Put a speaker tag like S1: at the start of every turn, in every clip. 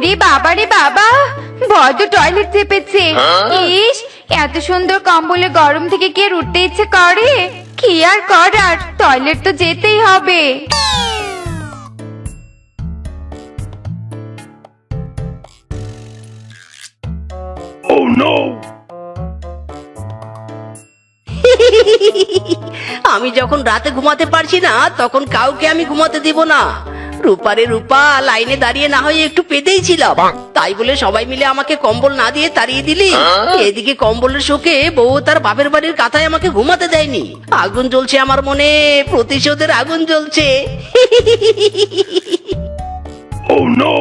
S1: ওরে বাবা রে বাবা, বড্ড টয়লেট চেপেছে। ইস, এত সুন্দর কম্বলে গরম থেকে কি আর উঠতে ইচ্ছে করে? কি আর করার, টয়লেট তো যেতেই হবে।
S2: Oh no!
S3: আমি যখন রাতে ঘুমাতে পারছি না তখন কাউকে আমি ঘুমাতে দিব না। রূপারে রূপা, লাইনে দাঁড়িয়ে না হয় একটু পেতেই ছিলাম, তাই বলে সবাই মিলে আমাকে কম্বল না দিয়ে তাড়িয়ে দিলি। এদিকে কম্বলের শোকে বউ তার বাপের বাড়ির কাঁথায় আমাকে ঘুমাতে দেয়নি। আগুন জ্বলছে আমার মনে, প্রতিশোধের আগুন জ্বলছে।
S2: Oh no!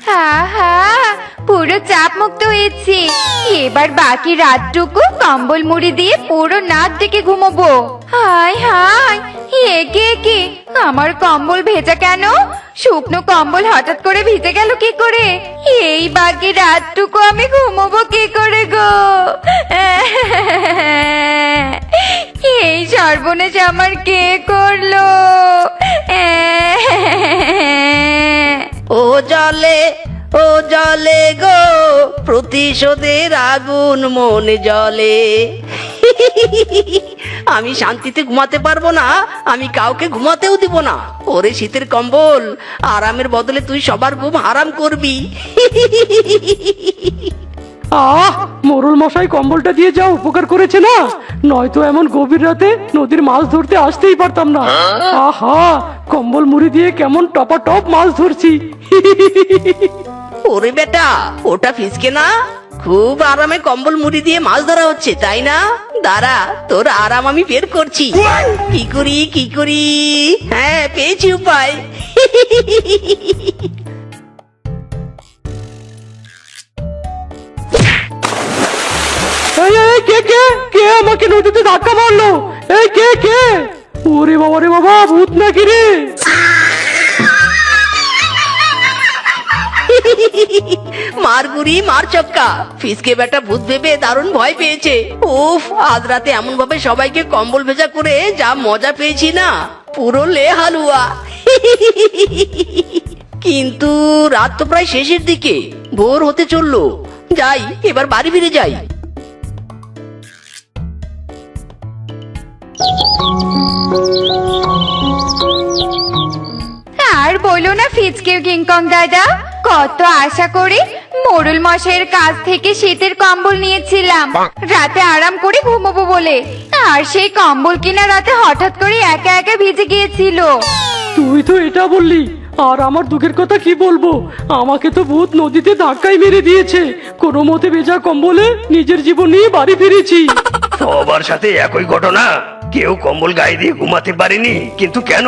S1: হ্যাঁ হ্যাঁ, পুরো চাপ মুক্ত হয়েছি। এবার বাকি রাতটুকু কম্বল মুড়ি দিয়ে পুরো নাক ডেকে ঘুমোবো। হায় হায়, একে একে আমার কম্বল ভেজা কেন? শুকনো কম্বল হঠাৎ করে ভিজে গেল কি করে? এই বাকি রাতটুকু আমি ঘুমোবো কি করে গো? এই সর্বনাশ আমার কে করলো?
S3: ও জলে, ও জলে গো, প্রতিশোধের আগুন মনে জলে। আমি শান্তিতে ঘুমাতে পারবো না, আমি কাউকে ঘুমাতেও দিব না। ওরে শীতের কম্বল, আরামের বদলে তুই সবার ঘুম হারাম করবি।
S4: আহ, মোরল মশাই কম্বলটা দিয়ে যা উপকার করেছে না, নয়তো এমন গভীর রাতে নদীর মাছ ধরতে আসতেই পারতাম না। আহা, কম্বল মুড়ি দিয়ে কেমন টপাটপ মাছ ধরছি।
S3: ওরে বেটা, ওটা ফিসকে না? খুব আরামে কম্বল মুড়ি দিয়ে মাছ ধরা হচ্ছে, তাই না? দাঁড়া, তোর আরাম আমি বের করছি। কি করি কি করি, হ্যাঁ পেয়েছি উপায়।
S4: এই এই, কে কে কে আমাকে নদীতে ধাক্কা মারলো? এই কে কে? ওরে বাবা রে বাবা, ভূত নাকি রে?
S3: মার গুড়ি মার চক্কা, ফিসকে বেটা ভূত ভেবে দারুণ ভয় পেয়েছে। উফ, আজ রাতে এমন ভাবে সবাইকে কম্বল ভেজা করে যা মজা পেয়েছি না, পুরো লে হালুয়া। কিন্তু রাত তো প্রায় শেষের দিকে, ভোর হতে চললো। যাই, এবার বাড়ি ফিরে যাই।
S1: আর বলো না ফিচকে কিংকং দাদা, কত আশা করে মোড়ল মশাইয়ের কাছ থেকে শীতের কম্বল নিয়েছিলাম রাতে আরাম করে ঘুমোবো বলে, আর সেই কম্বল কিনা রাতে হঠাৎ করে একা একা ভিজে গিয়েছিল।
S4: তুই তো এটা বললি, আর আমার দুঃখের কথা কি বলবো? আমাকে তো ভূত নদীতে ধাক্কাই মেরে দিয়েছে। কোনো মতে ভেজা কম্বলে নিজের জীবন নিয়ে বাড়ি ফিরেছি।
S2: সবার সাথে একই ঘটনা, কেউ কম্বল গায়ে দিয়ে ঘুমাতে পারেনি, কিন্তু কেন?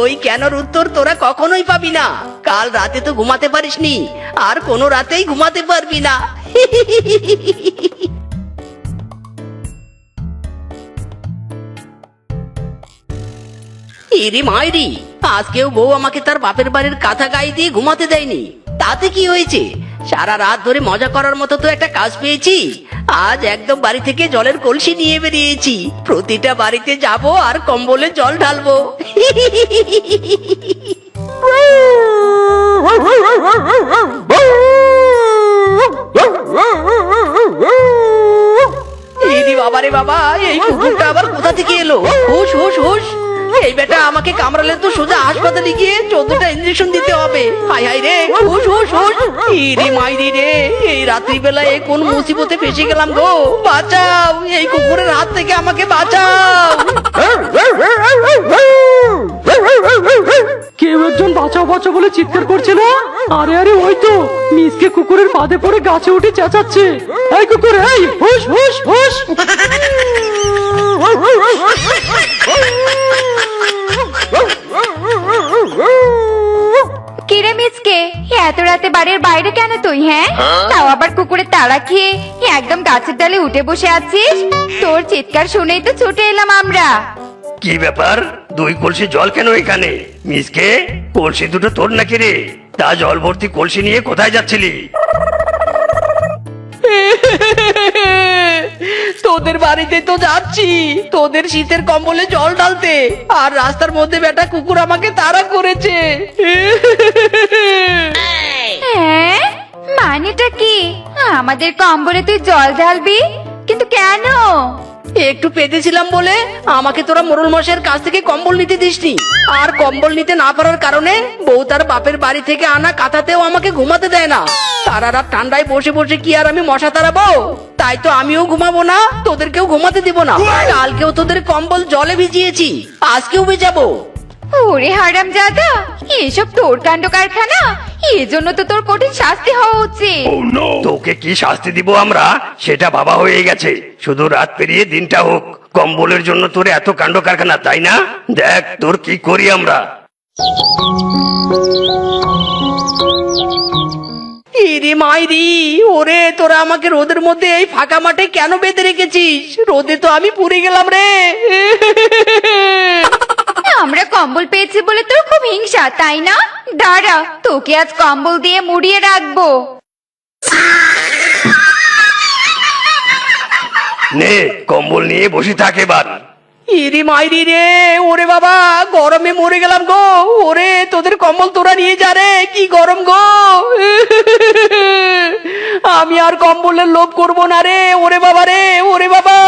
S3: ওই কেনর উত্তর তোরা কখনোই পাবি না। কাল রাতে তো ঘুমাতে পারিসনি, আর কোনো রাতেই ঘুমাতে পারবি না। ইরি মাইরি, আজকেও বউ আমাকে তার বাপের বাড়ির কাঁথা গায়ে দিয়ে ঘুমাতে দেয়নি। তাতে কি হয়েছে? সারা রাত ধরে মজা করার মতো তো একটা কাজ পেয়েছি। আজ একদম বাড়ি থেকে জলের কলসি নিয়ে বেরিয়েছি। প্রতিটা বাড়িতে যাব আর কম্বলে জল ঢালবো। ইরি বাবারে বাবা, এই কুকুরটা আবার কোথা থেকে এলো? হুশ হুশ হুশ, এই বেটা আমাকে কামড়ালে তো সোজা হাসপাতালে গিয়ে 14টা ইঞ্জেকশন দিতে হবে। হাই হাই রে, হুশ হুশ হুশ। ইরি মাইরি রে, এই রাত্রি বেলায় কোন মুসিবতে ফেসে গেলাম গো। বাঁচাও, এই কুকুরের হাত থেকে আমাকে বাঁচাও।
S4: কেউ একজন বাঁচাও বাঁচাও বলে চিৎকার করছে না? আরে আরে, ওই তো মিসকে কুকুরের পাদে পড়ে গাছে উঠে চেঁচাচ্ছে। এই কুকুর, এই হুশ হুশ হুশ।
S1: কিরে মিচকে, এত রাতে বাড়ির বাইরে কেন তুই? হ্যাঁ, তাও আবার কুকুরের তাড়া খেয়ে একদম গাছের ডালে উঠে বসে আছিস। তোর চিৎকার শুনেই তো ছুটে এলাম আমরা।
S2: কি ব্যাপার, 2 কলসি জল কেন এখানে? মিসকে, কলসি দুটো তোর নাকি রে? তা জল ভর্তি কলসি নিয়ে কোথায় যাচ্ছিলি?
S3: তোদের বাড়িতে তো যাচ্ছি তোদের শীতের কম্বলে জল ঢালতে, আর রাস্তার মধ্যে বেটা কুকুর আমাকে তাড়া করেছে।
S1: হ্যাঁ, মানেটা কি? আমাদের কম্বলে তুই জল ঢালবি, কিন্তু কেন?
S3: একটু পেতেছিলাম বলে আমাকে তোরা মোড়ল মশাইয়ের কাছ থেকে কম্বল নিতে দিসনি, আর কম্বল নিতে না পারার কারণে বউ তার বাপের বাড়ি থেকে আনা কাঁথাতেও আমাকে ঘুমাতে দেয় না। সারা রাত ঠান্ডায় বসে বসে কি আর আমি মশা তাড়াবো? তাই তো আমিও ঘুমাবো না, তোদেরকেও ঘুমাতে দিব না। কালকেও তোদের কম্বল জলে ভিজিয়েছি, আজকেও ভিজাবো।
S1: ওরে হারামজাদা, এসব তোর কাণ্ড কারখানা। এজন্য তো তোর কঠিন শাস্তি হওয়া উচিত।
S2: তোকে কি শাস্তি দিব আমরা সেটা ভাবা হয়ে গেছে। শুধু রাত পেরিয়ে দিনটা হোক, কম্বলের জন্য তোর এত কাণ্ড কারখানা, তাই না? দেখ তোর কি করি আমরা।
S3: ইরে মাইরি, ওরে তোরা আমাকে রোদের মধ্যে এই ফাঁকা মাঠে কেন বেঁধে রেখেছিস? রোদে তো আমি পুড়ে গেলাম রে।
S1: আমরা কম্বল পেয়েছি বলে তোর খুব হিংসা, তাই না? দাঁড়া, তোকে আজ কম্বল দিয়ে মুড়িয়ে রাখবো।
S2: নে কম্বল নিয়ে বসে থাক এবার।
S3: ইরি মাইরি রে, ওরে বাবা গরমে মরে গেলাম গো। ওরে তোদের কম্বল তোরা নিয়ে যা রে, কি গরম গো। আমি আর কম্বলের লোভ করবো না রে। ওরে বাবা রে, ওরে বাবা।